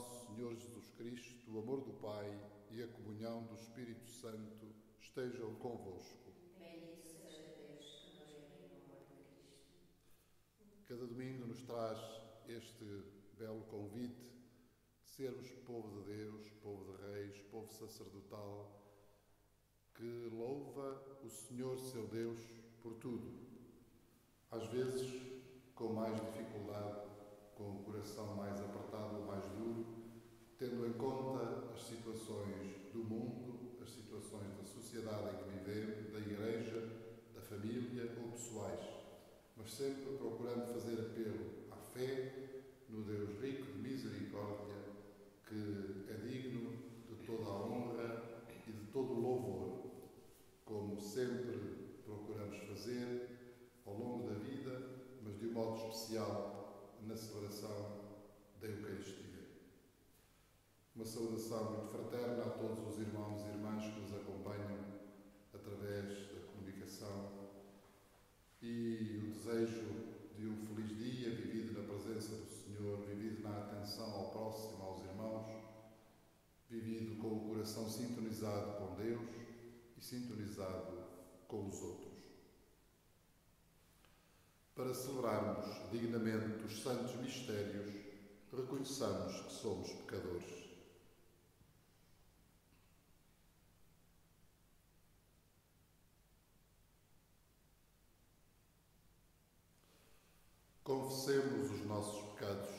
nosso Senhor Jesus Cristo, o amor do Pai e a comunhão do Espírito Santo estejam convosco. Bendito seja Deus que nos enviou o amor de Cristo. Cada domingo nos traz este belo convite de sermos povo de Deus, povo de reis, povo sacerdotal, que louva o Senhor seu Deus por tudo. Às vezes com mais dificuldade, com o coração mais apertado ou mais duro, tendo em conta as situações do mundo, as situações da sociedade em que vivemos, da igreja, da família ou pessoais, mas sempre procurando fazer apelo à fé no Deus rico de misericórdia, que é digno de toda a honra e de todo o louvor, como sempre procuramos fazer ao longo da vida, mas de um modo especial na celebração da Eucaristia. Uma saudação muito fraterna a todos os irmãos e irmãs que nos acompanham através da comunicação e o desejo de um feliz dia vivido na presença do Senhor, vivido na atenção ao próximo, aos irmãos, vivido com o coração sintonizado com Deus e sintonizado com os outros. Para celebrarmos dignamente os santos mistérios, reconheçamos que somos pecadores. Confessemos os nossos pecados.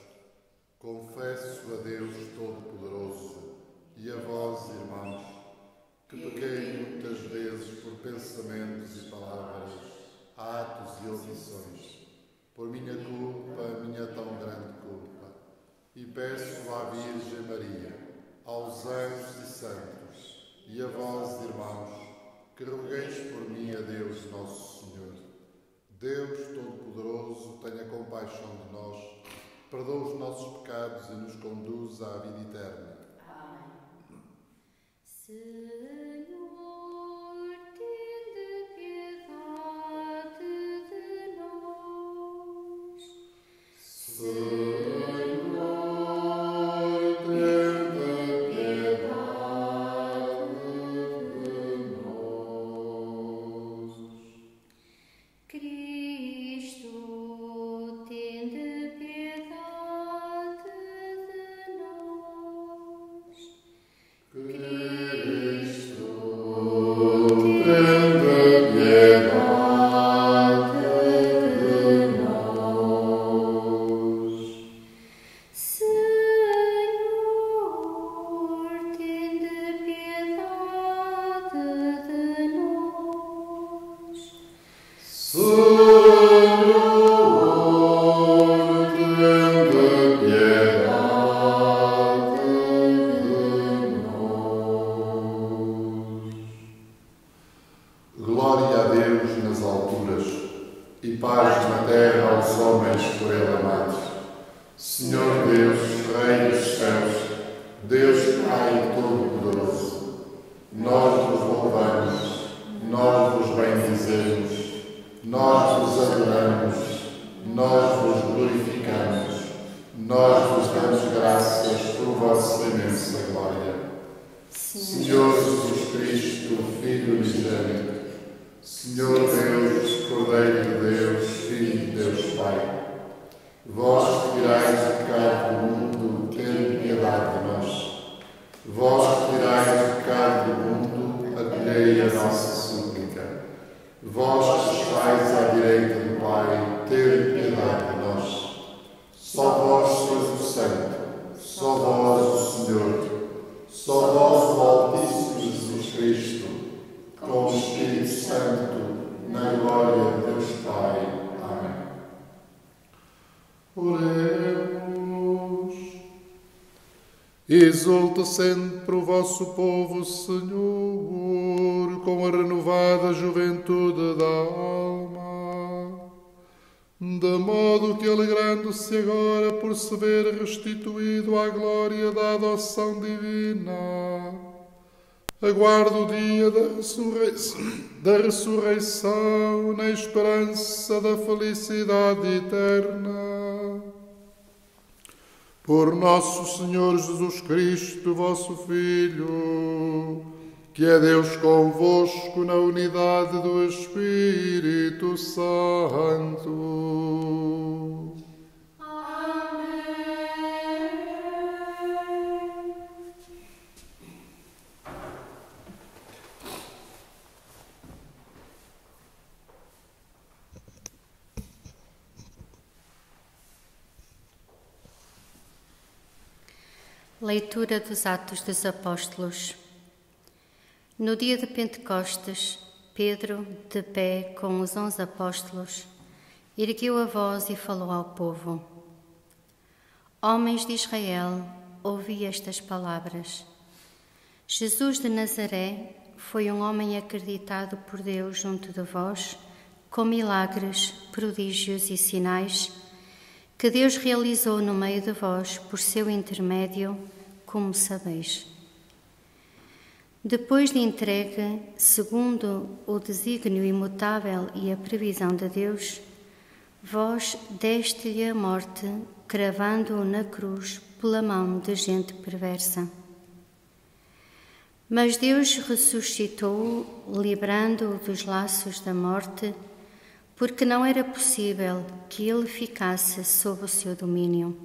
Confesso a Deus Todo-Poderoso e a vós, irmãos, que pequei muitas vezes por pensamentos e palavras, atos e omissões, por minha culpa, minha tão grande culpa, e peço à Virgem Maria, aos anjos e santos, e a vós, irmãos, que rogueis por mim a Deus Nosso Senhor. Deus Todo-Poderoso, tenha compaixão de nós, perdoa os nossos pecados e nos conduza à vida eterna. Amém. Senhor, tende piedade de nós. Senhor, tende piedade de nós. Cristo, tende piedade de nós. Cristo, tende piedade de nós. Senhor, tende piedade de nós. Senhor, tende piedade de nós. Glória a Deus nas alturas e paz na terra aos homens por Ele amados. Senhor Deus, Rei dos céus, Deus Pai Todo-Poderoso, nós vos louvamos, nós vos bendizemos, nós vos adoramos, nós vos glorificamos, nós vos damos graças por vossa imensa glória. Senhor Jesus Cristo, Filho unigênito, Senhor Deus, Cordeiro de Deus, Filho de Deus Pai, vós que tirais o pecado do mundo, tende piedade de nós. Vós que tirais o pecado do mundo, acolhei a nossa súplica. Vós que estáis à direita do Pai, tende piedade de nós. Só vós sois o Santo, só vós o Senhor, só vós o Altíssimo Jesus Cristo, com o Espírito Santo, na glória de Deus Pai. Amém. Oremos. Exulta sempre o vosso povo, Senhor, com a renovada juventude da alma, de modo que, alegrando-se agora por se ver restituído à glória da adoção divina, aguarda o dia da ressurreição na esperança da felicidade eterna. Por nosso Senhor Jesus Cristo, vosso Filho, que é Deus convosco na unidade do Espírito Santo. Leitura dos Atos dos Apóstolos. No dia de Pentecostes, Pedro, de pé com os 11 apóstolos, ergueu a voz e falou ao povo: Homens de Israel, ouvi estas palavras. Jesus de Nazaré foi um homem acreditado por Deus junto de vós, com milagres, prodígios e sinais, que Deus realizou no meio de vós por seu intermédio, como sabeis. Depois de entregue, segundo o desígnio imutável e a previsão de Deus, vós deste-lhe a morte, cravando-o na cruz pela mão de gente perversa. Mas Deus ressuscitou-o, livrando-o dos laços da morte, porque não era possível que ele ficasse sob o seu domínio.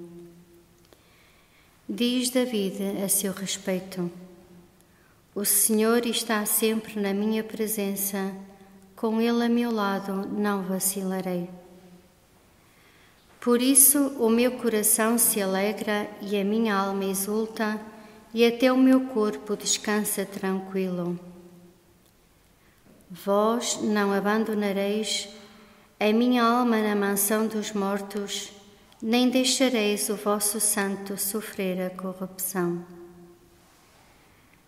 Diz David a seu respeito: O Senhor está sempre na minha presença, com ele a meu lado não vacilarei. Por isso o meu coração se alegra e a minha alma exulta, e até o meu corpo descansa tranquilo. Vós não abandonareis a minha alma na mansão dos mortos, nem deixareis o vosso santo sofrer a corrupção.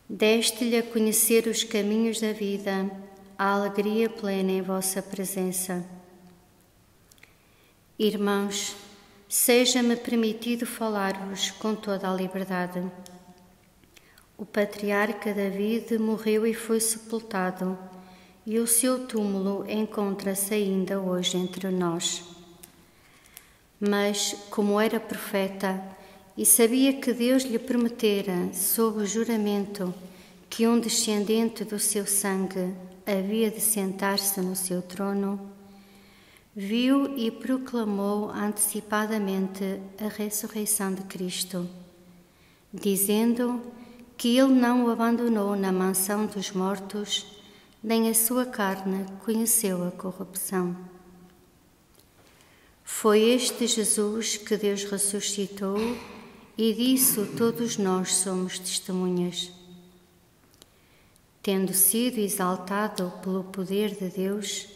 Deste-lhe a conhecer os caminhos da vida, a alegria plena em vossa presença. Irmãos, seja-me permitido falar-vos com toda a liberdade. O patriarca David morreu e foi sepultado, e o seu túmulo encontra-se ainda hoje entre nós. Mas, como era profeta e sabia que Deus lhe prometera, sob o juramento, que um descendente do seu sangue havia de sentar-se no seu trono, viu e proclamou antecipadamente a ressurreição de Cristo, dizendo que ele não o abandonou na mansão dos mortos, nem a sua carne conheceu a corrupção. Foi este Jesus que Deus ressuscitou, e disso todos nós somos testemunhas. Tendo sido exaltado pelo poder de Deus,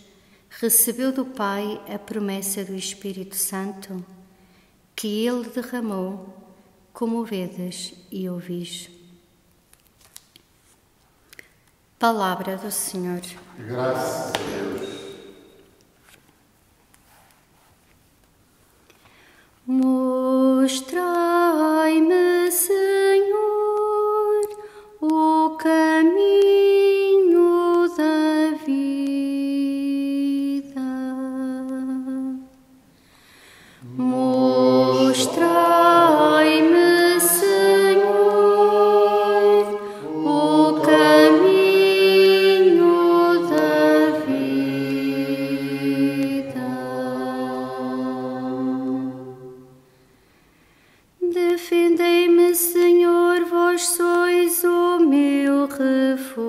recebeu do Pai a promessa do Espírito Santo, que ele derramou, como vedes e ouvis. Palavra do Senhor. Graças a Deus. Mostrai-me, Senhor, o caminho da vida. Mostrai-me, Senhor, o caminho da vida. Defendei-me, Senhor, vós sois o meu refúgio.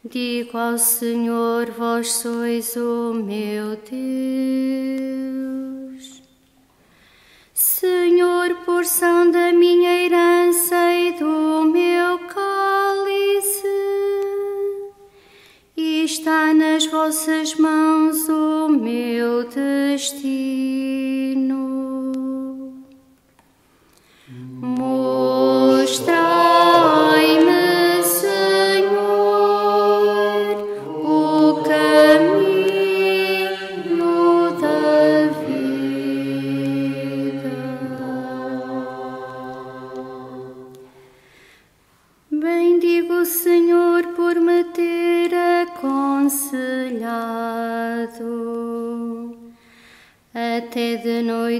Digo ao Senhor, vós sois o meu Deus. Senhor, porção da minha herança e do meu cálice, e está nas vossas mãos o meu destino. Mostrai-me, Senhor, o caminho da vida.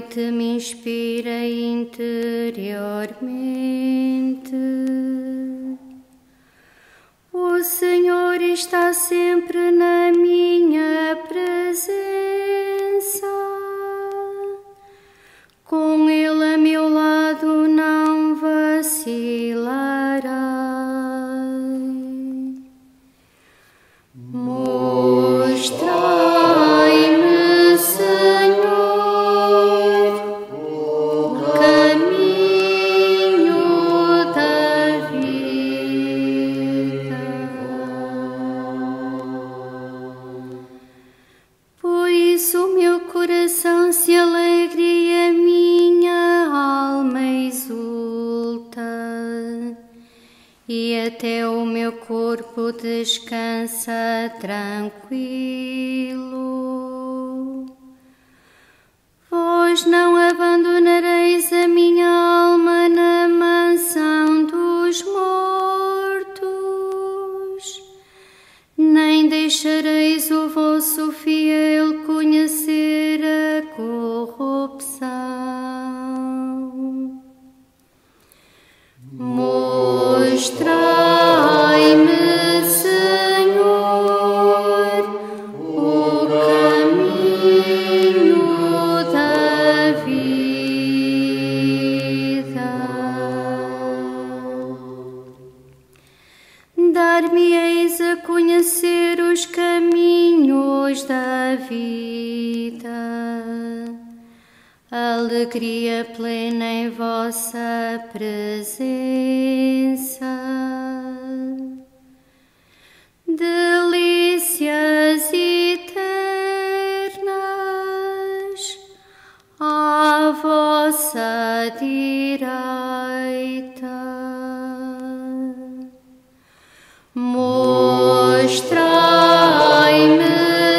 noite me inspira interiormente. O Senhor está sempre na minha presença. Com Ele a meu lado não vacilarei. Mostrai-me, Senhor, o caminho da vida, por isso o meu coração se alegra e a minha alma exulta, e até o meu corpo descansa tranquilo. Vós não abandonareis a minha alma na mansão dos mortos, nem deixareis o vosso fiel conhecer a corrupção. Mostrai-me, Senhor, o caminho da vida. Dar-me-eis a conhecer os caminhos da vida. Alegria plena em vossa presença, delícias eternas à vossa direita. Mostrai-me,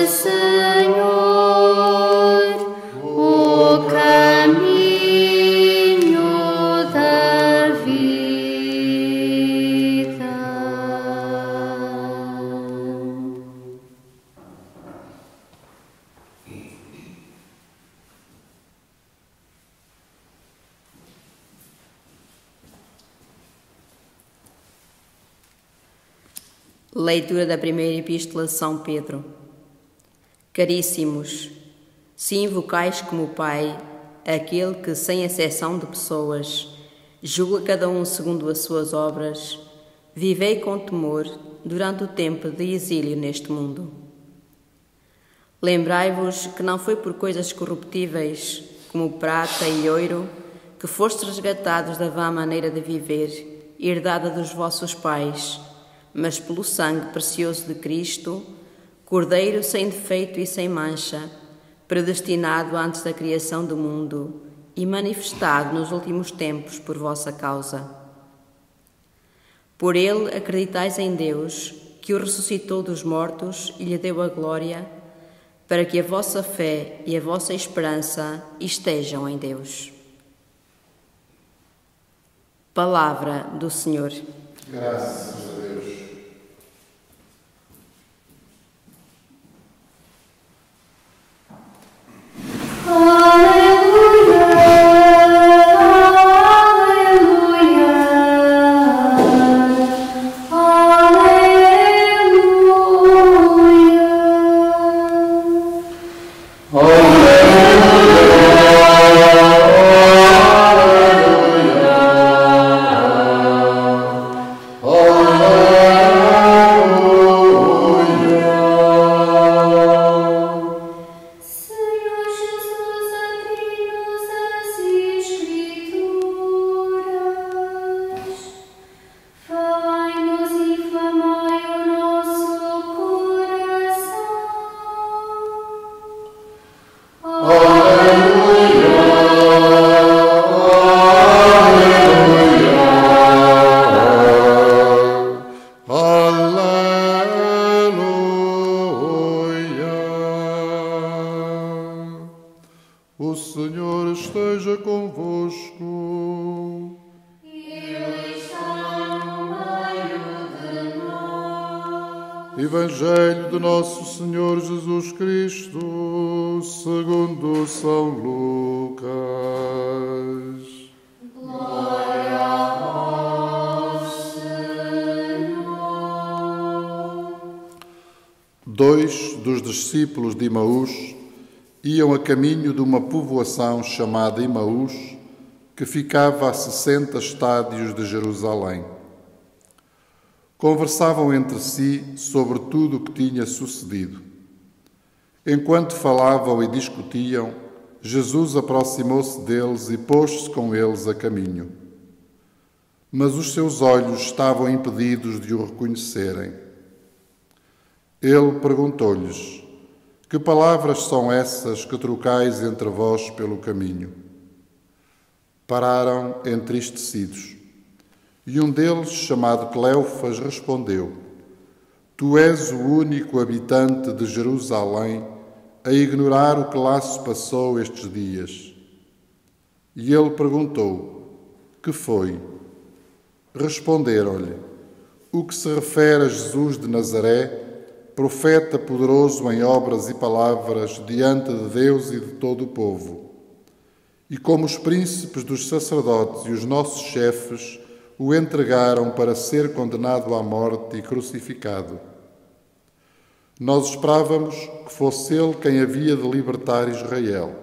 Senhor, o caminho da vida. Leitura da primeira epístola de São Pedro. Caríssimos, se invocais como Pai aquele que, sem exceção de pessoas, julga cada um segundo as suas obras, vivei com temor durante o tempo de exílio neste mundo. Lembrai-vos que não foi por coisas corruptíveis, como prata e ouro, que fostes resgatados da vã maneira de viver, herdada dos vossos pais, mas pelo sangue precioso de Cristo, Cordeiro sem defeito e sem mancha, predestinado antes da criação do mundo e manifestado nos últimos tempos por vossa causa. Por ele acreditais em Deus, que o ressuscitou dos mortos e lhe deu a glória, para que a vossa fé e a vossa esperança estejam em Deus. Palavra do Senhor. Graças a Deus. Oh Evangelho de Nosso Senhor Jesus Cristo, segundo São Lucas. Glória a vós, Senhor. 2 dos discípulos de Emaús iam a caminho de uma povoação chamada Emaús, que ficava a 60 estádios de Jerusalém. Conversavam entre si sobre tudo o que tinha sucedido. Enquanto falavam e discutiam, Jesus aproximou-se deles e pôs-se com eles a caminho. Mas os seus olhos estavam impedidos de o reconhecerem. Ele perguntou-lhes: que palavras são essas que trocais entre vós pelo caminho? Pararam entristecidos. E um deles, chamado Cleofas, respondeu: Tu és o único habitante de Jerusalém a ignorar o que lá se passou estes dias. E ele perguntou: que foi? Responderam-lhe: o que se refere a Jesus de Nazaré, profeta poderoso em obras e palavras diante de Deus e de todo o povo. E como os príncipes dos sacerdotes e os nossos chefes o entregaram para ser condenado à morte e crucificado. Nós esperávamos que fosse ele quem havia de libertar Israel.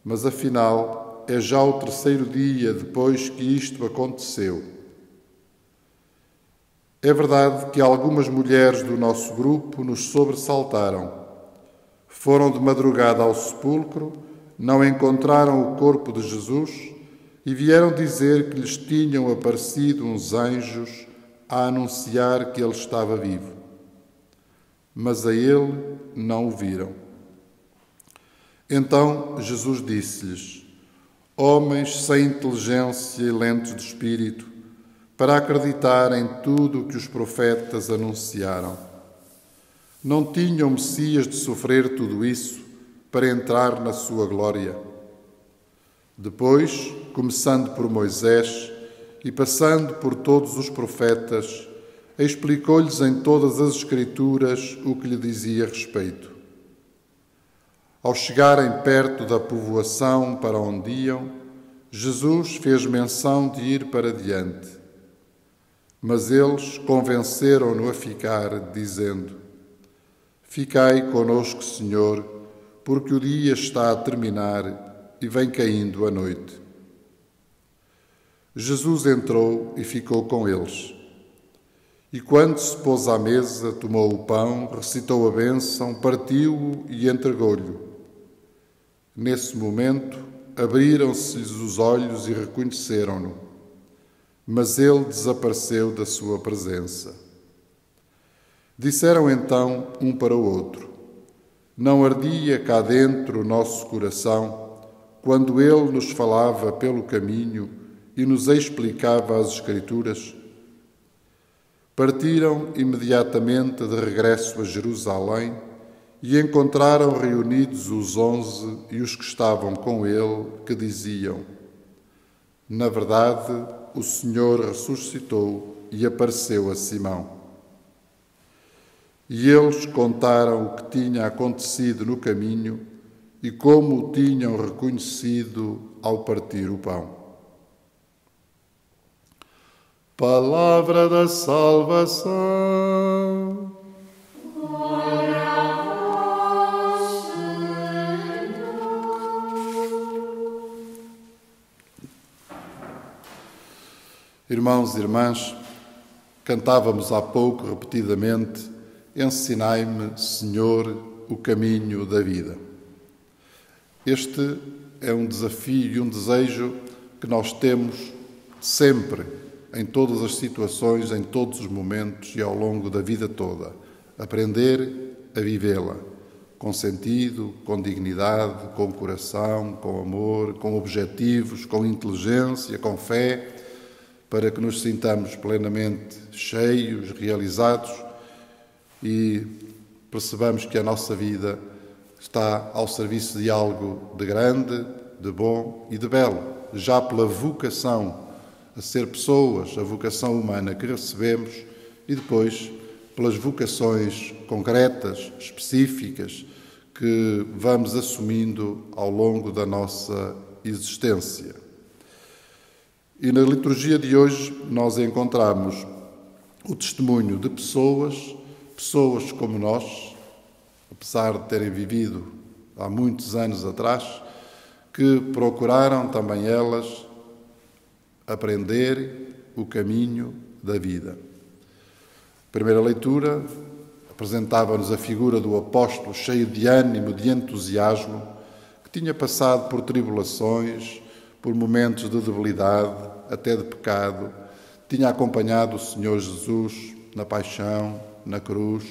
Mas afinal é já o 3º dia depois que isto aconteceu. É verdade que algumas mulheres do nosso grupo nos sobressaltaram. Foram de madrugada ao sepulcro, não encontraram o corpo de Jesus e vieram dizer que lhes tinham aparecido uns anjos a anunciar que ele estava vivo. Mas a ele não o viram. Então Jesus disse-lhes: homens sem inteligência e lentos de espírito, para acreditar em tudo o que os profetas anunciaram. Não tinham Messias de sofrer tudo isso para entrar na sua glória? Depois, começando por Moisés e passando por todos os profetas, explicou-lhes em todas as Escrituras o que lhe dizia respeito. Ao chegarem perto da povoação para onde iam, Jesus fez menção de ir para diante. Mas eles convenceram-no a ficar, dizendo: ficai conosco, Senhor, porque o dia está a terminar e vem caindo a noite. Jesus entrou e ficou com eles. E quando se pôs à mesa, tomou o pão, recitou a bênção, partiu-o e entregou-lhe. Nesse momento, abriram-se-lhes os olhos e reconheceram-no, mas ele desapareceu da sua presença. Disseram então um para o outro: não ardia cá dentro o nosso coração quando ele nos falava pelo caminho e nos explicava as Escrituras? Partiram imediatamente de regresso a Jerusalém e encontraram reunidos os 11 e os que estavam com ele, que diziam: na verdade, o Senhor ressuscitou e apareceu a Simão. E eles contaram o que tinha acontecido no caminho e como o tinham reconhecido ao partir o pão. Palavra da salvação. Glória a vós, Senhor. Irmãos e irmãs, cantávamos há pouco repetidamente: ensinai-me, Senhor, o caminho da vida. Este é um desafio e um desejo que nós temos sempre, em todas as situações, em todos os momentos e ao longo da vida toda. Aprender a vivê-la com sentido, com dignidade, com coração, com amor, com objetivos, com inteligência, com fé, para que nos sintamos plenamente cheios, realizados e percebamos que a nossa vida está ao serviço de algo de grande, de bom e de belo, já pela vocação a ser pessoas, a vocação humana que recebemos e depois pelas vocações concretas, específicas, que vamos assumindo ao longo da nossa existência. E na liturgia de hoje nós encontramos o testemunho de pessoas como nós, apesar de terem vivido há muitos anos atrás, que procuraram também elas aprender o caminho da vida. A primeira leitura apresentava-nos a figura do apóstolo cheio de ânimo, de entusiasmo, que tinha passado por tribulações, por momentos de debilidade, até de pecado, tinha acompanhado o Senhor Jesus na paixão, na cruz,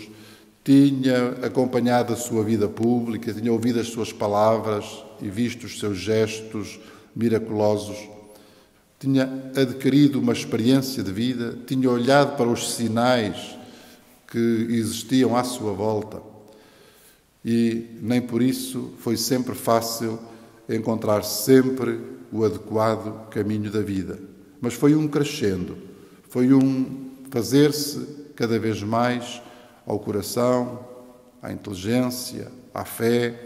tinha acompanhado a sua vida pública, tinha ouvido as suas palavras e visto os seus gestos miraculosos, tinha adquirido uma experiência de vida, tinha olhado para os sinais que existiam à sua volta e nem por isso foi sempre fácil encontrar sempre o adequado caminho da vida. Mas foi um crescendo, foi um fazer-se cada vez mais ao coração, à inteligência, à fé,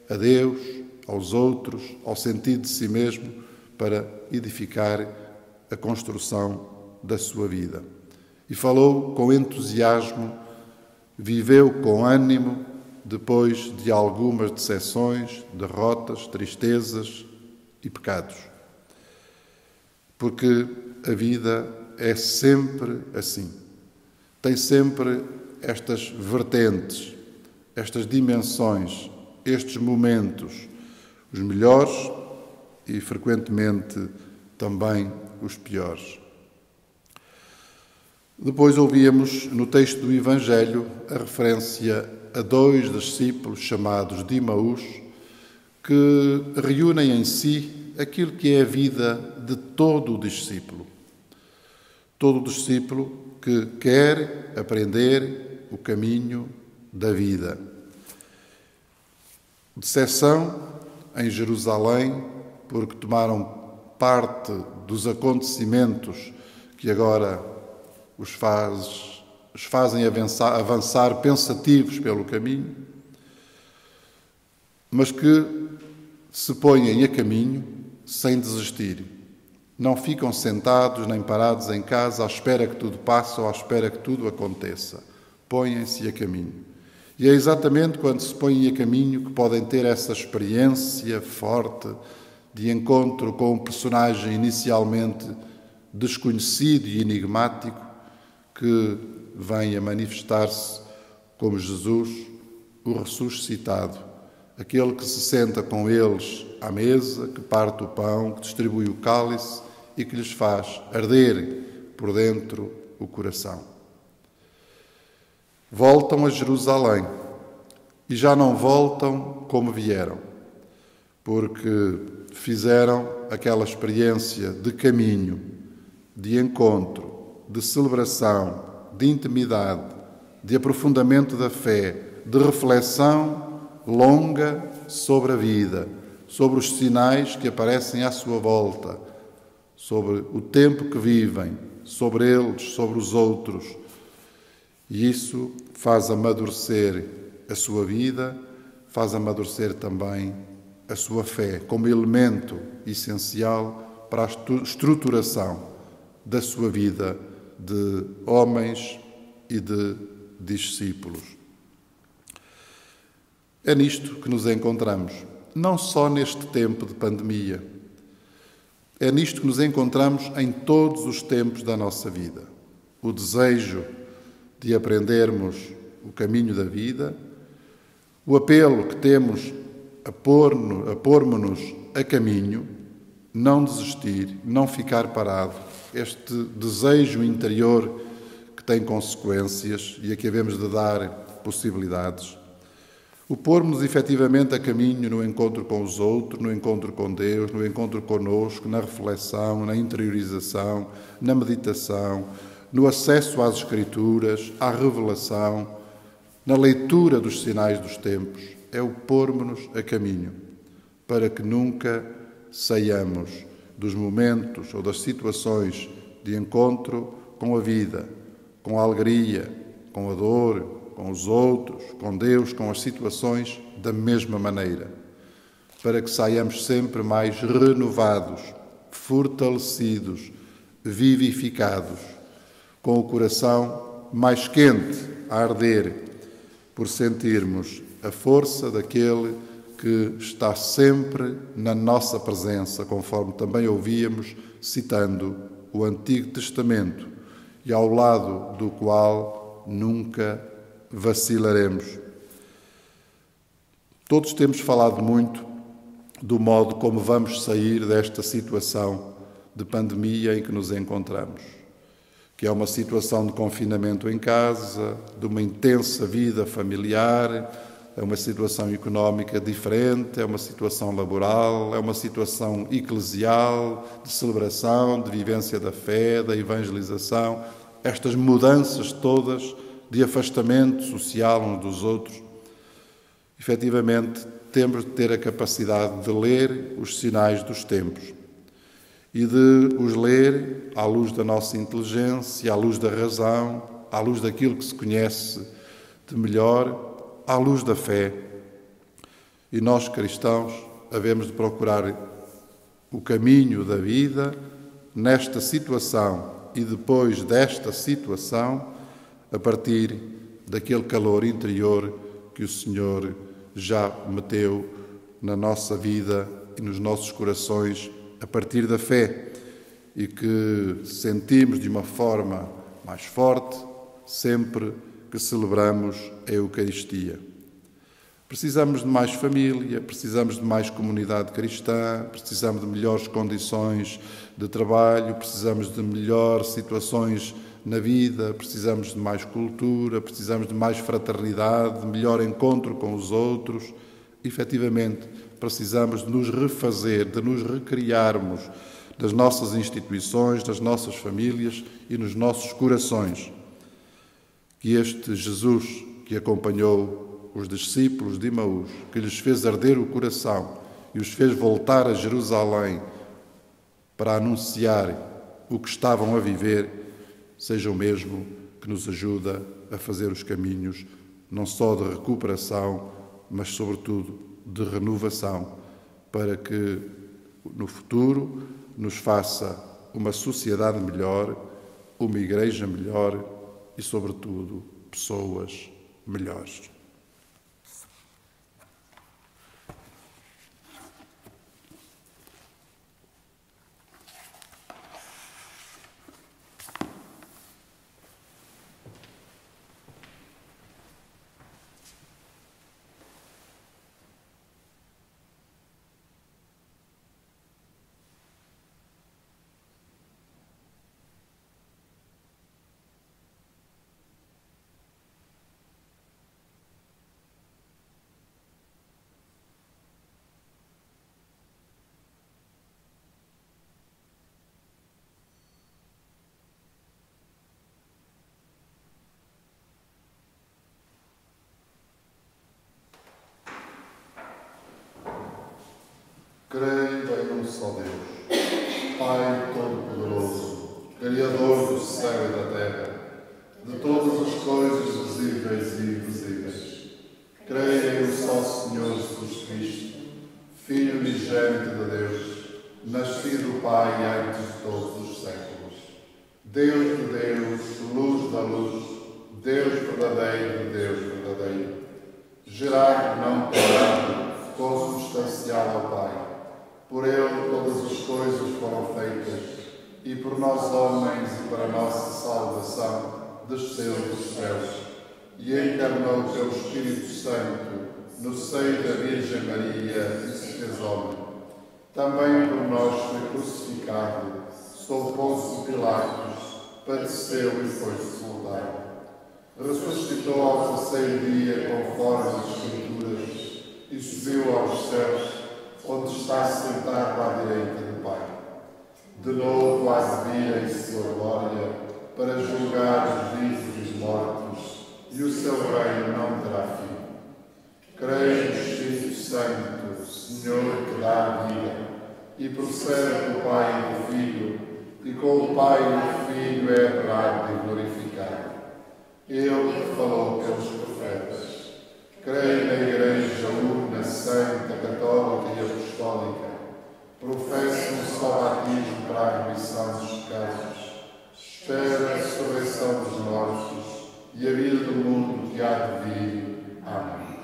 a Deus, aos outros, ao sentido de si mesmo, para edificar a construção da sua vida. E falou com entusiasmo, viveu com ânimo, depois de algumas decepções, derrotas, tristezas e pecados. Porque a vida é sempre assim. Tem sempre estas vertentes, estas dimensões, estes momentos, os melhores e, frequentemente, também os piores. Depois ouvíamos no texto do Evangelho a referência a 2 discípulos chamados de Emaús, que reúnem em si aquilo que é a vida de todo o discípulo. Todo o discípulo que quer aprender o caminho da vida. Decepção em Jerusalém, porque tomaram parte dos acontecimentos que agora os fazem avançar pensativos pelo caminho, mas que se põem a caminho sem desistir. Não ficam sentados nem parados em casa à espera que tudo passe ou à espera que tudo aconteça. Põem-se a caminho. E é exatamente quando se põem a caminho que podem ter essa experiência forte de encontro com um personagem inicialmente desconhecido e enigmático que vem a manifestar-se como Jesus, o ressuscitado, aquele que se senta com eles à mesa, que parte o pão, que distribui o cálice e que lhes faz arder por dentro o coração. Voltam a Jerusalém e já não voltam como vieram, porque fizeram aquela experiência de caminho, de encontro, de celebração, de intimidade, de aprofundamento da fé, de reflexão longa sobre a vida, sobre os sinais que aparecem à sua volta, sobre o tempo que vivem, sobre eles, sobre os outros. E isso faz amadurecer a sua vida, faz amadurecer também a sua fé, como elemento essencial para a estruturação da sua vida de homens e de discípulos. É nisto que nos encontramos, não só neste tempo de pandemia. É nisto que nos encontramos em todos os tempos da nossa vida. O desejo de aprendermos o caminho da vida, o apelo que temos a pormos-nos a caminho, não desistir, não ficar parado, este desejo interior que tem consequências e a que havemos de dar possibilidades. O pormos efetivamente a caminho no encontro com os outros, no encontro com Deus, no encontro conosco, na reflexão, na interiorização, na meditação, no acesso às Escrituras, à revelação, na leitura dos sinais dos tempos, é o pormos-nos a caminho, para que nunca saiamos dos momentos ou das situações de encontro com a vida, com a alegria, com a dor, com os outros, com Deus, com as situações, da mesma maneira, para que saiamos sempre mais renovados, fortalecidos, vivificados, com o coração mais quente a arder, por sentirmos a força daquele que está sempre na nossa presença, conforme também ouvíamos citando o Antigo Testamento, e ao lado do qual nunca vacilaremos. Todos temos falado muito do modo como vamos sair desta situação de pandemia em que nos encontramos, que é uma situação de confinamento em casa, de uma intensa vida familiar, é uma situação económica diferente, é uma situação laboral, é uma situação eclesial, de celebração, de vivência da fé, da evangelização, estas mudanças todas de afastamento social uns dos outros. Efetivamente, temos de ter a capacidade de ler os sinais dos tempos e de os ler à luz da nossa inteligência, à luz da razão, à luz daquilo que se conhece de melhor, à luz da fé. E nós, cristãos, havemos de procurar o caminho da vida nesta situação e depois desta situação, a partir daquele calor interior que o Senhor já meteu na nossa vida e nos nossos corações a partir da fé e que sentimos de uma forma mais forte sempre que celebramos a Eucaristia. Precisamos de mais família, precisamos de mais comunidade cristã, precisamos de melhores condições de trabalho, precisamos de melhores situações na vida, precisamos de mais cultura, precisamos de mais fraternidade, de melhor encontro com os outros. Efetivamente, precisamos de nos refazer, de nos recriarmos das nossas instituições, das nossas famílias e nos nossos corações. Que este Jesus que acompanhou os discípulos de Emaús, que lhes fez arder o coração e os fez voltar a Jerusalém para anunciar o que estavam a viver, seja o mesmo que nos ajuda a fazer os caminhos não só de recuperação, mas sobretudo de renovação, para que no futuro nos faça uma sociedade melhor, uma igreja melhor e, sobretudo, pessoas melhores. Creio em um só Deus, Pai Todo-Poderoso, Criador do céu e da terra, de todas as coisas visíveis e invisíveis. Creio em um só Senhor Jesus Cristo, Filho unigênito de Deus, nascido do Pai antes de todos os séculos. Deus de Deus, luz da luz, Deus verdadeiro de Deus verdadeiro, gerado não criado, consubstancial ao Pai. Por Ele todas as coisas foram feitas, e por nós homens e para a nossa salvação desceu dos céus, e encarnou pelo Espírito Santo no seio da Virgem Maria e se fez homem. Também por nós foi crucificado, sob Pôncio Pilatos, padeceu e foi sepultado. Ressuscitou ao terceiro dia, conforme as Escrituras, e subiu aos céus, onde está sentado à direita do Pai. De novo há de vir em sua glória, para julgar os vivos e os mortos, e o seu reino não terá fim. Creio no Espírito Santo, Senhor que dá a vida, e procede do Pai e do Filho, e com o Pai e o Filho é adorado e glorificado. Ele que falou pelos profetas. Creio na Igreja Una, Santa, Católica e Apostólica. Professo um só batismo para a remissão dos pecados. Espero a ressurreição dos mortos e a vida do mundo que há de vir. Amém.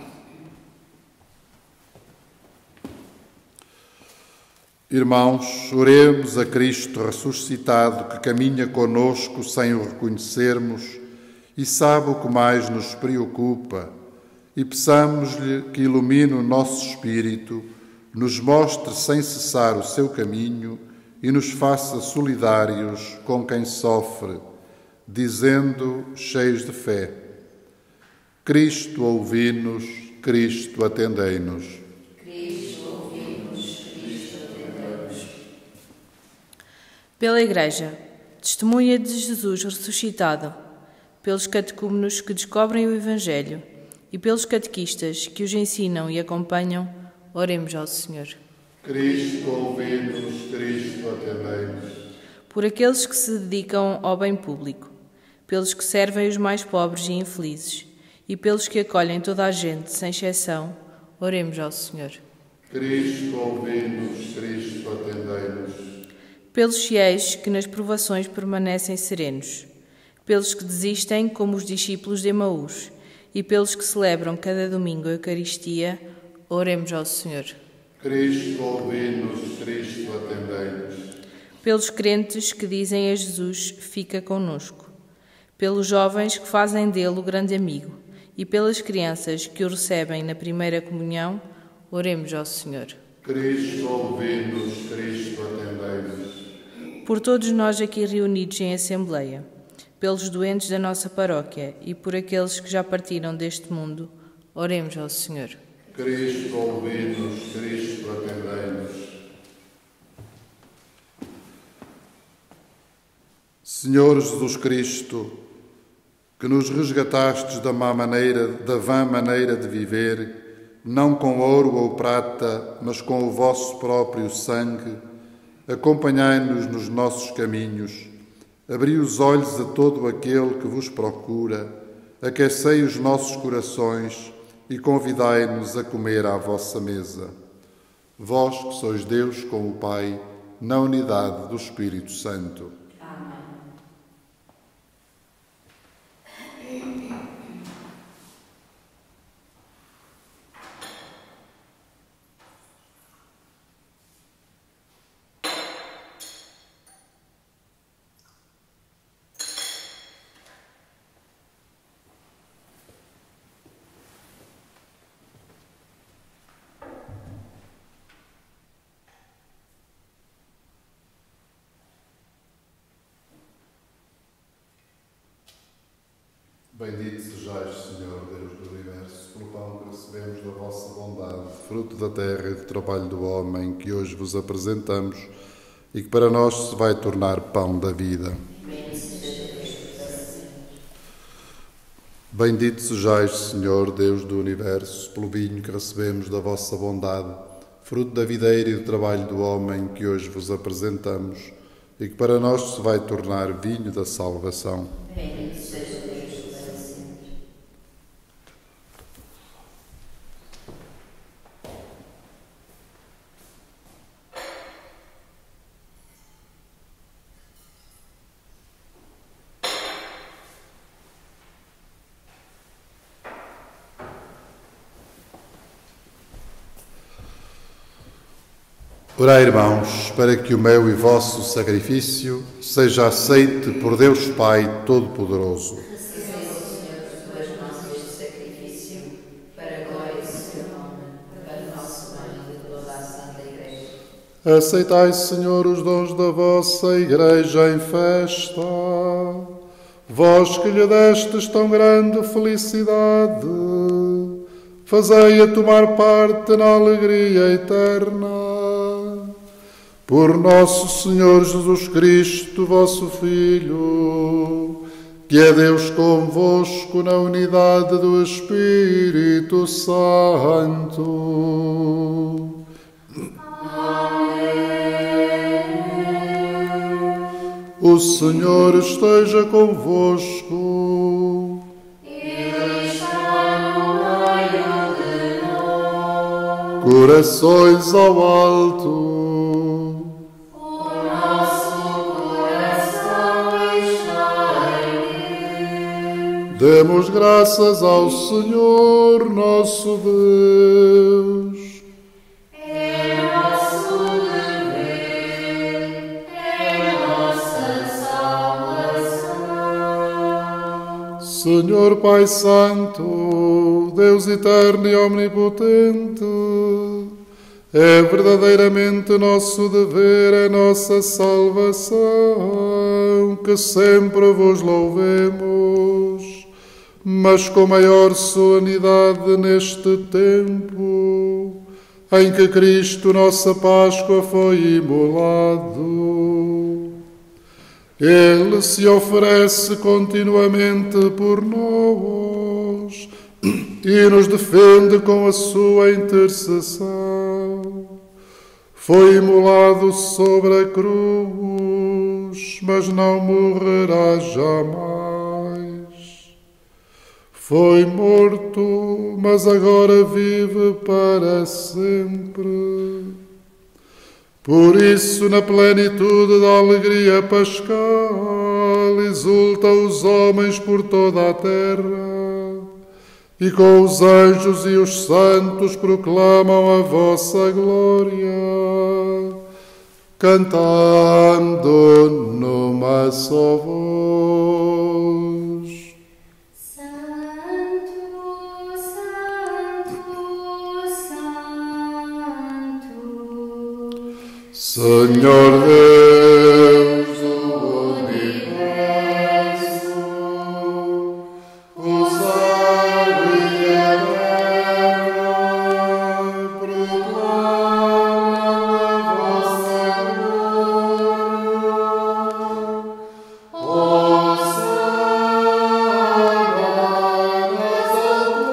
Irmãos, oremos a Cristo ressuscitado, que caminha conosco sem o reconhecermos e sabe o que mais nos preocupa, e peçamos-lhe que ilumine o nosso espírito, nos mostre sem cessar o seu caminho e nos faça solidários com quem sofre, dizendo, cheios de fé: Cristo, ouvi-nos, Cristo, atendei-nos. Cristo, ouvi-nos, Cristo, atendei-nos. Pela Igreja, testemunha de Jesus ressuscitado, pelos catecúmenos que descobrem o Evangelho e pelos catequistas que os ensinam e acompanham, oremos ao Senhor. Cristo, ouvi-nos, Cristo, atendei-nos. Por aqueles que se dedicam ao bem público, pelos que servem os mais pobres e infelizes e pelos que acolhem toda a gente, sem exceção, oremos ao Senhor. Cristo, ouvi-nos, Cristo, atendei-nos. Pelos fiéis que nas provações permanecem serenos, pelos que desistem como os discípulos de Emaús e pelos que celebram cada domingo a Eucaristia, oremos ao Senhor. Cristo, ouvi-nos, Cristo, atendei-nos. Pelos crentes que dizem a Jesus, fica conosco, pelos jovens que fazem dele o grande amigo e pelas crianças que o recebem na primeira comunhão, oremos ao Senhor. Cristo, ouvi-nos, Cristo, atendei-nos. Por todos nós aqui reunidos em Assembleia, pelos doentes da nossa paróquia e por aqueles que já partiram deste mundo, oremos ao Senhor. Cristo, ouvi-nos, Cristo, atendei-nos. Senhor Jesus Cristo, que nos resgatastes da vã maneira de viver, não com ouro ou prata, mas com o vosso próprio sangue, acompanhai-nos nos nossos caminhos, abri os olhos a todo aquele que vos procura, aquecei os nossos corações e convidai-nos a comer à vossa mesa. Vós que sois Deus com o Pai, na unidade do Espírito Santo. Bendito sejais, Senhor, Deus do Universo, pelo pão que recebemos da vossa bondade, fruto da terra e do trabalho do homem, que hoje vos apresentamos e que para nós se vai tornar pão da vida. Bendito sejais, Senhor, Deus do Universo, pelo vinho que recebemos da vossa bondade, fruto da videira e do trabalho do homem, que hoje vos apresentamos e que para nós se vai tornar vinho da salvação. Bendito seja Deus para sempre. Orai, irmãos, para que o meu e vosso sacrifício seja aceite por Deus Pai Todo-Poderoso. Recebeu, Senhor, tuas mãos este sacrifício, para a glória do seu nome, para o nosso bem e de toda a Santa Igreja. Aceitai, Senhor, os dons da vossa Igreja em festa, vós que lhe destes tão grande felicidade, fazei-a tomar parte na alegria eterna. Por nosso Senhor Jesus Cristo, vosso Filho, que é Deus convosco na unidade do Espírito Santo. O Senhor esteja convosco. corações ao alto. Demos graças ao Senhor nosso Deus. É nosso dever, é nossa salvação. Senhor Pai Santo, Deus eterno e omnipotente, é verdadeiramente nosso dever, é nossa salvação, que sempre vos louvemos, mas com maior solenidade neste tempo em que Cristo, nossa Páscoa, foi imolado. Ele se oferece continuamente por nós e nos defende com a sua intercessão. Foi imolado sobre a cruz, mas não morrerá jamais. Foi morto, mas agora vive para sempre. Por isso, na plenitude da alegria pascal, exulta os homens por toda a terra, e com os anjos e os santos proclamam a vossa glória, cantando numa só voz. Senhor Deus do universo, o céu e a terra proclamam a vossa glória. Hosana nas alturas,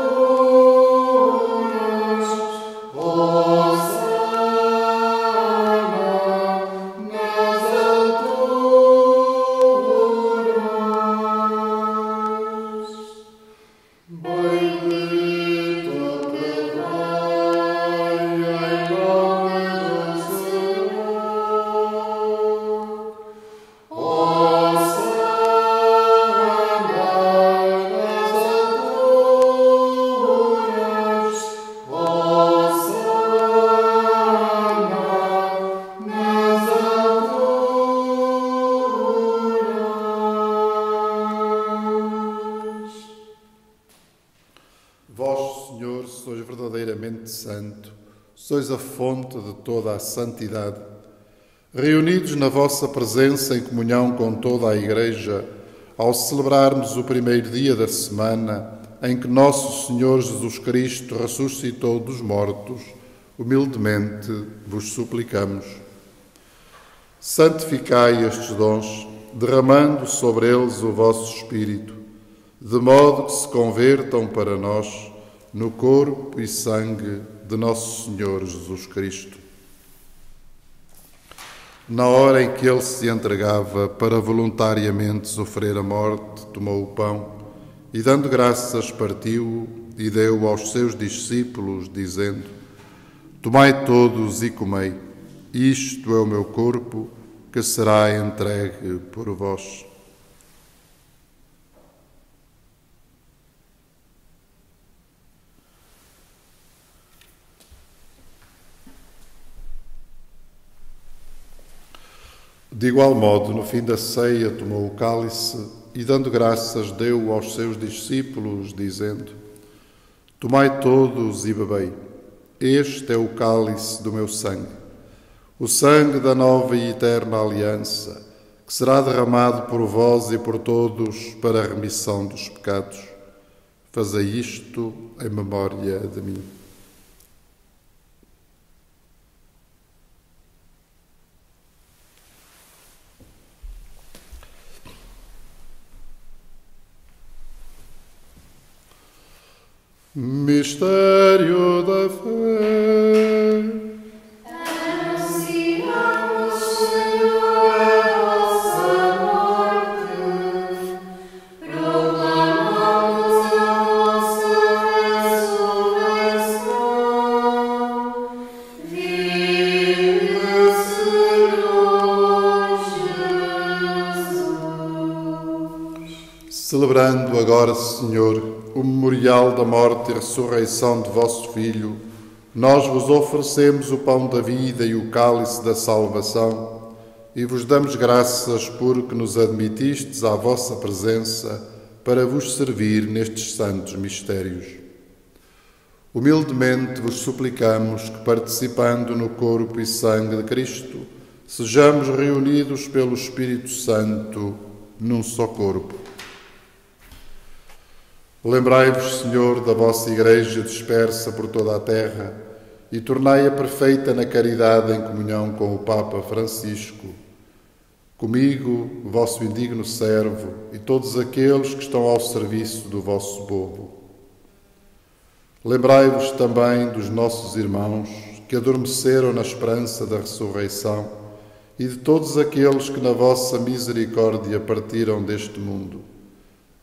Vós, Senhor, sois verdadeiramente santo, sois a fonte de toda a santidade. Reunidos na vossa presença em comunhão com toda a Igreja, ao celebrarmos o primeiro dia da semana em que nosso Senhor Jesus Cristo ressuscitou dos mortos, humildemente vos suplicamos. Santificai estes dons, derramando sobre eles o vosso Espírito, de modo que se convertam para nós no corpo e sangue de nosso Senhor Jesus Cristo. Na hora em que ele se entregava para voluntariamente sofrer a morte, tomou o pão e, dando graças, partiu-o e deu aos seus discípulos, dizendo: Tomai todos e comei, isto é o meu corpo, que será entregue por vós. De igual modo, no fim da ceia, tomou o cálice e, dando graças, deu aos seus discípulos, dizendo: Tomai todos e bebei. Este é o cálice do meu sangue, o sangue da nova e eterna aliança, que será derramado por vós e por todos para a remissão dos pecados. Fazei isto em memória de mim. Mistério da fé. Anunciamos, Senhor, a vossa morte, proclamamos a vossa ressurreição. Celebrando agora, Senhor, o memorial da morte e ressurreição de vosso Filho, nós vos oferecemos o pão da vida e o cálice da salvação e vos damos graças porque nos admitistes à vossa presença para vos servir nestes santos mistérios. Humildemente vos suplicamos que, participando no corpo e sangue de Cristo, sejamos reunidos pelo Espírito Santo num só corpo. Lembrai-vos, Senhor, da vossa Igreja dispersa por toda a terra e tornai-a perfeita na caridade em comunhão com o Papa Francisco. Comigo, vosso indigno servo, e todos aqueles que estão ao serviço do vosso povo. Lembrai-vos também dos nossos irmãos que adormeceram na esperança da ressurreição e de todos aqueles que na vossa misericórdia partiram deste mundo.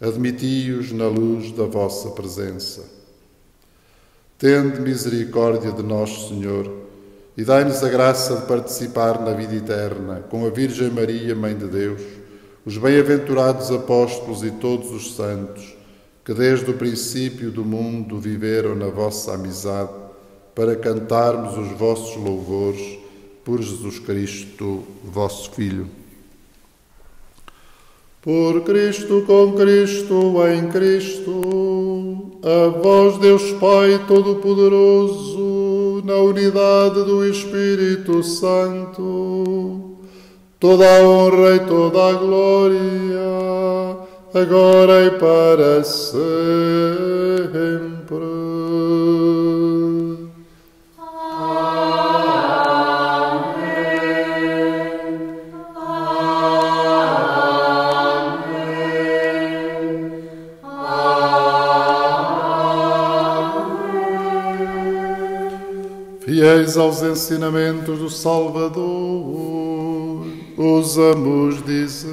Admiti-os na luz da vossa presença. Tende misericórdia de nós, Senhor, e dai-nos a graça de participar na vida eterna com a Virgem Maria, Mãe de Deus, os bem-aventurados apóstolos e todos os santos, que desde o princípio do mundo viveram na vossa amizade, para cantarmos os vossos louvores por Jesus Cristo, vosso Filho. Por Cristo, com Cristo, em Cristo, a vós, Deus Pai Todo-Poderoso, na unidade do Espírito Santo, toda a honra e toda a glória, agora e para sempre. Fiéis aos ensinamentos do Salvador, ousamos dizer: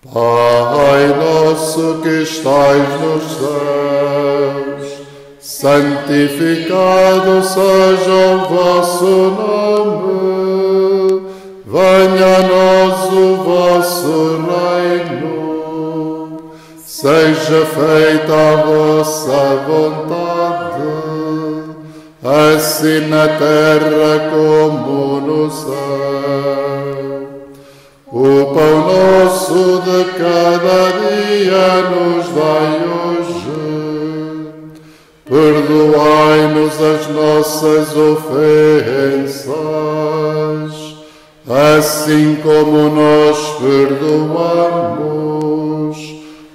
Pai nosso que estais nos céus, santificado seja o vosso nome, venha a nós o vosso reino, seja feita a vossa vontade, assim na terra como no céu. O pão nosso de cada dia nos dai hoje. Perdoai-nos as nossas ofensas, assim como nós perdoamos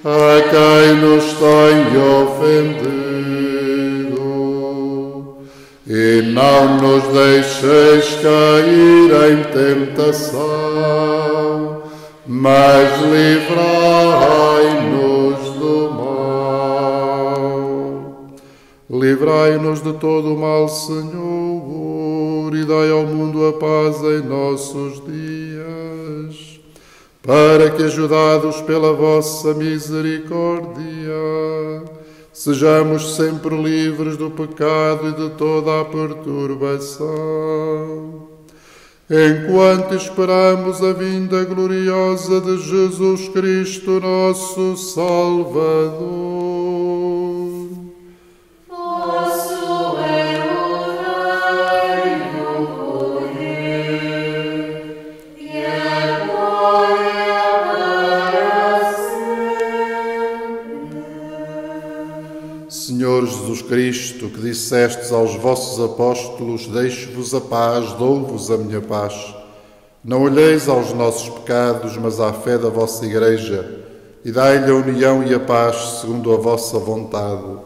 a quem nos tem ofendido. E não nos deixeis cair em tentação, mas livrai-nos do mal. Livrai-nos de todo o mal, Senhor, e dai ao mundo a paz em nossos dias, para que, ajudados pela vossa misericórdia, sejamos sempre livres do pecado e de toda a perturbação, enquanto esperamos a vinda gloriosa de Jesus Cristo, nosso Salvador. Vosso é o reino, o poder e a glória para sempre. Senhor Jesus Cristo, que dissestes aos vossos apóstolos: deixo-vos a paz, dou-vos a minha paz. Não olheis aos nossos pecados, mas à fé da vossa Igreja, e dai-lhe a união e a paz segundo a vossa vontade,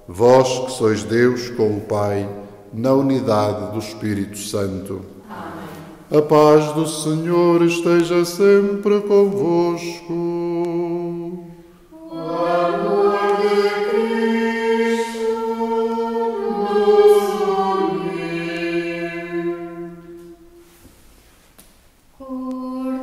vós que sois Deus com o Pai, na unidade do Espírito Santo. Amém. A paz do Senhor esteja sempre convosco. O amor de Cristo nos uniu. Cordeiro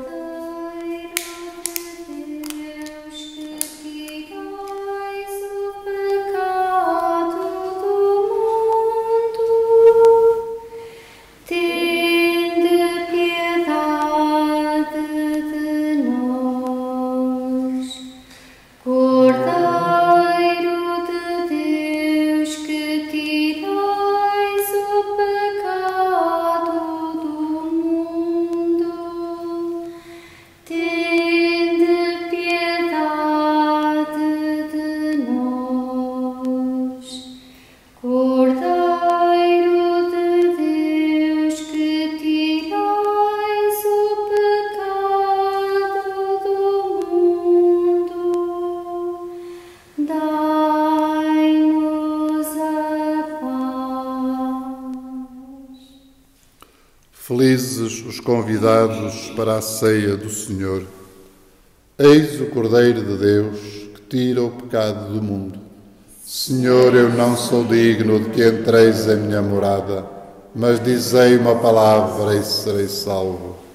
de Deus, que tirais o pecado do mundo, tende piedade de nós. Felizes os convidados para a ceia do Senhor. Eis o Cordeiro de Deus que tira o pecado do mundo. Senhor, eu não sou digno de que entreis em minha morada, mas dizei uma palavra e serei salvo.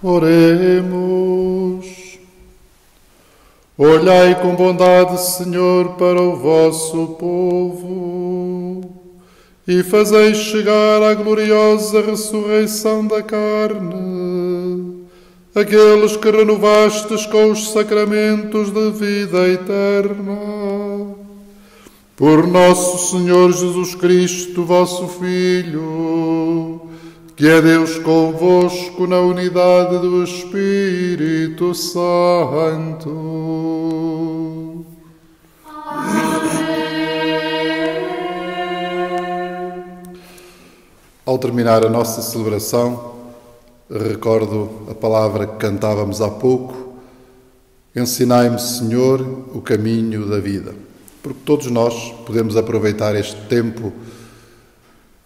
Oremos. Olhai com bondade, Senhor, para o vosso povo e fazei chegar à gloriosa ressurreição da carne aqueles que renovastes com os sacramentos de vida eterna. Por nosso Senhor Jesus Cristo, vosso Filho, que é Deus convosco na unidade do Espírito Santo. Ao terminar a nossa celebração, recordo a palavra que cantávamos há pouco: ensinai-me, Senhor, o caminho da vida. Porque todos nós podemos aproveitar este tempo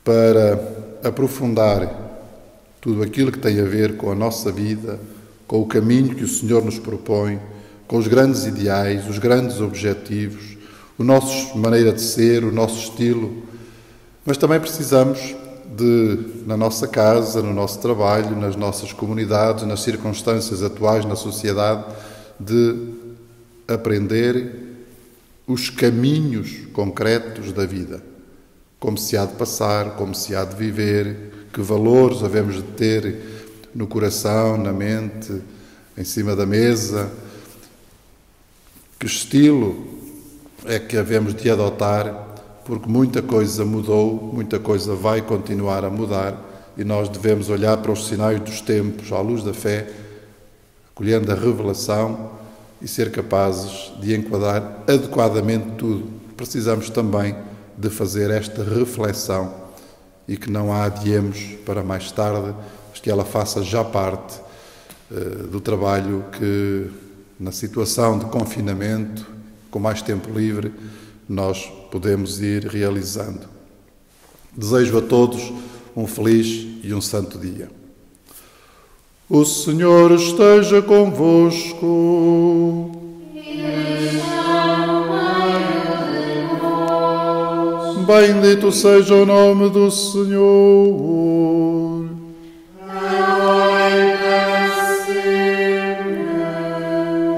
para aprofundar tudo aquilo que tem a ver com a nossa vida, com o caminho que o Senhor nos propõe, com os grandes ideais, os grandes objetivos, a nossa maneira de ser, o nosso estilo. Mas também precisamos na nossa casa, no nosso trabalho, nas nossas comunidades, nas circunstâncias atuais na sociedade, de aprender os caminhos concretos da vida. Como se há de passar, como se há de viver, que valores havemos de ter no coração, na mente, em cima da mesa, que estilo é que havemos de adotar, porque muita coisa mudou, muita coisa vai continuar a mudar e nós devemos olhar para os sinais dos tempos à luz da fé, acolhendo a revelação e ser capazes de enquadrar adequadamente tudo. Precisamos também de fazer esta reflexão e que não a adiemos para mais tarde, mas que ela faça já parte do trabalho que, na situação de confinamento, com mais tempo livre, nós podemos ir realizando. Desejo a todos um feliz e um santo dia. O Senhor esteja convosco. Bendito seja o nome do Senhor.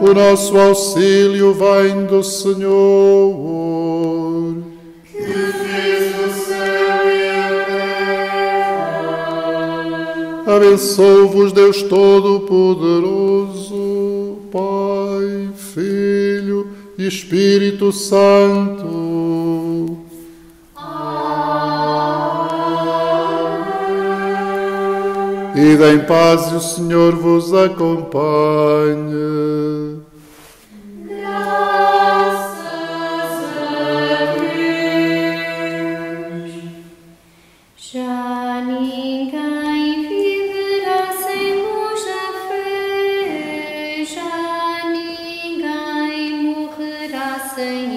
O nosso auxílio vem do Senhor. Abençoe-vos Deus Todo-Poderoso, Pai, Filho e Espírito Santo. Ide em paz e o Senhor vos acompanhe. Já ninguém viverá sem luz da fé, já ninguém morrerá sem